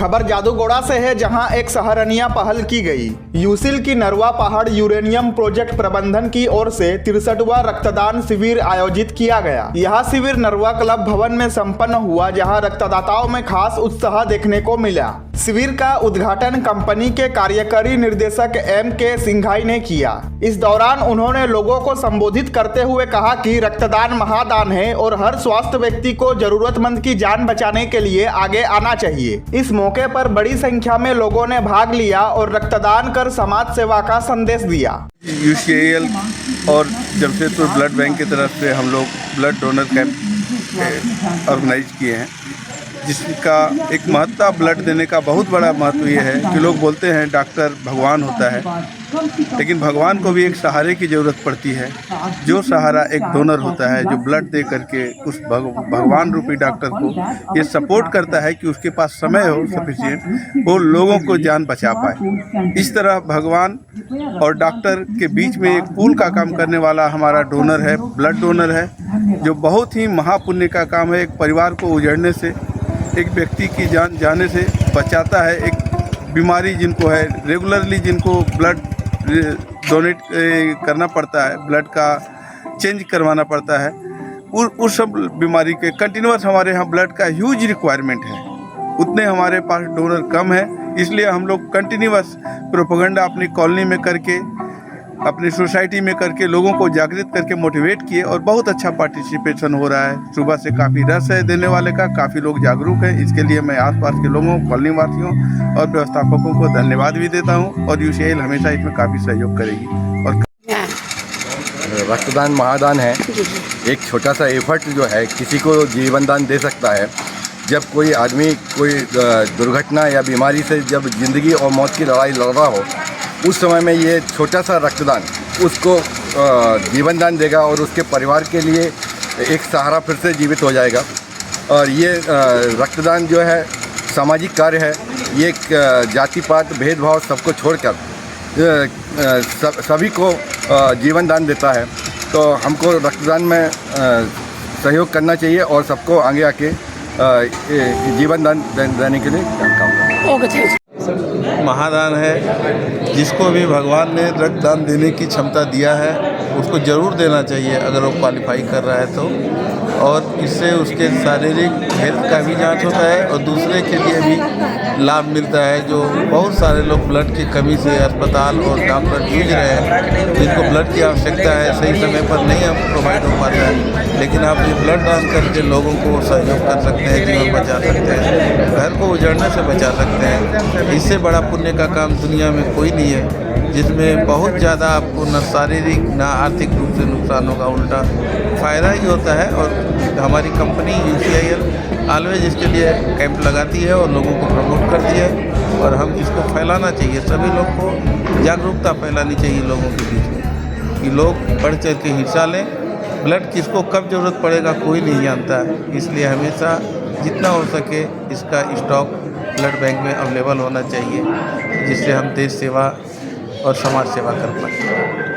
खबर जादूगोड़ा से है, जहां एक सराहनीय पहल की गई। यूसिल की नरवा पहाड़ यूरेनियम प्रोजेक्ट प्रबंधन की ओर से 63वां रक्तदान शिविर आयोजित किया गया। यह शिविर नरवा क्लब भवन में संपन्न हुआ, जहां रक्तदाताओं में खास उत्साह देखने को मिला। शिविर का उद्घाटन कंपनी के कार्यकारी निर्देशक M.K. सिंघाई ने किया। इस दौरान उन्होंने लोगों को संबोधित करते हुए कहा कि रक्तदान महादान है और हर स्वस्थ व्यक्ति को जरूरतमंद की जान बचाने के लिए आगे आना चाहिए। इस मौके पर बड़ी संख्या में लोगों ने भाग लिया और रक्तदान कर समाज सेवा का संदेश दिया। UCIL और जमशेदपुर ब्लड बैंक की तरफ से हम लोग ब्लड डोनर कैंप ऑर्गेनाइज किए हैं, जिसका एक महत्ता ब्लड देने का बहुत बड़ा महत्व ये है कि लोग बोलते हैं डॉक्टर भगवान होता है, लेकिन भगवान को भी एक सहारे की ज़रूरत पड़ती है। जो सहारा एक डोनर होता है, जो ब्लड दे करके उस भगवान रूपी डॉक्टर को ये सपोर्ट करता है कि उसके पास समय हो सफिशिएंट, वो लोगों को जान बचा पाए। इस तरह भगवान और डॉक्टर के बीच में एक पुल का काम करने वाला हमारा डोनर है, ब्लड डोनर है, जो बहुत ही महापुण्य का काम है। एक परिवार को उजड़ने से, एक व्यक्ति की जान जाने से बचाता है। एक बीमारी जिनको है, रेगुलरली जिनको ब्लड डोनेट करना पड़ता है, ब्लड का चेंज करवाना पड़ता है, उस सब बीमारी के कंटिन्यूअस हमारे यहाँ ब्लड का ह्यूज रिक्वायरमेंट है। उतने हमारे पास डोनर कम है, इसलिए हम लोग कंटिन्यूअस प्रोपेगेंडा अपनी कॉलोनी में करके, अपनी सोसाइटी में करके लोगों को जागृत करके मोटिवेट किए और बहुत अच्छा पार्टिसिपेशन हो रहा है। सुबह से काफ़ी रस है देने वाले का, काफ़ी लोग जागरूक हैं। इसके लिए मैं आसपास के लोगों, कॉलोनी वासियों और व्यवस्थापकों को धन्यवाद भी देता हूं और UCIL हमेशा इसमें काफ़ी सहयोग करेगी। और रक्तदान महादान है, एक छोटा सा एफर्ट जो है किसी को जीवन दान दे सकता है। जब कोई आदमी कोई दुर्घटना या बीमारी से जब ज़िंदगी और मौत की लड़ाई लड़ रहा हो, उस समय में ये छोटा सा रक्तदान उसको जीवन दान देगा और उसके परिवार के लिए एक सहारा फिर से जीवित हो जाएगा। और ये रक्तदान जो है सामाजिक कार्य है, ये जाति पात भेदभाव सबको छोड़कर सभी को जीवन दान देता है। तो हमको रक्तदान में सहयोग करना चाहिए और सबको आगे आके जीवन दान देने के लिए काम करना। महादान है, जिसको भी भगवान ने रक्तदान देने की क्षमता दिया है उसको ज़रूर देना चाहिए अगर वो क्वालिफाई कर रहा है तो। और इससे उसके शारीरिक हेल्थ का भी जांच होता है और दूसरे के लिए भी लाभ मिलता है। जो बहुत सारे लोग ब्लड की कमी से अस्पताल और डॉक्टर जूझ रहे हैं, जिनको ब्लड की आवश्यकता है, सही समय पर नहीं हम प्रोवाइड हो पाता है, लेकिन आप ये ब्लड दान करके लोगों को सहयोग कर सकते हैं, जीवन बचा सकते हैं, घर को उजड़ने से बचा सकते हैं। इससे बड़ा पुण्य का काम दुनिया में कोई नहीं है, जिसमें बहुत ज़्यादा आपको न शारीरिक न आर्थिक रूप से नुकसान होगा, उल्टा फ़ायदा ही होता है। और हमारी कंपनी UCIL ऑलवेज इसके लिए कैंप लगाती है और लोगों को प्रमोट करती है और हम इसको फैलाना चाहिए। सभी लोग को जागरूकता फैलानी चाहिए लोगों के बीच में कि लोग बढ़ चढ़ के हिस्सा लें। ब्लड किसको कब ज़रूरत पड़ेगा कोई नहीं जानता है, इसलिए हमेशा जितना हो सके इसका स्टॉक ब्लड बैंक में अवेलेबल होना चाहिए, जिससे हम देश सेवा और समाज सेवा कर पाएँ।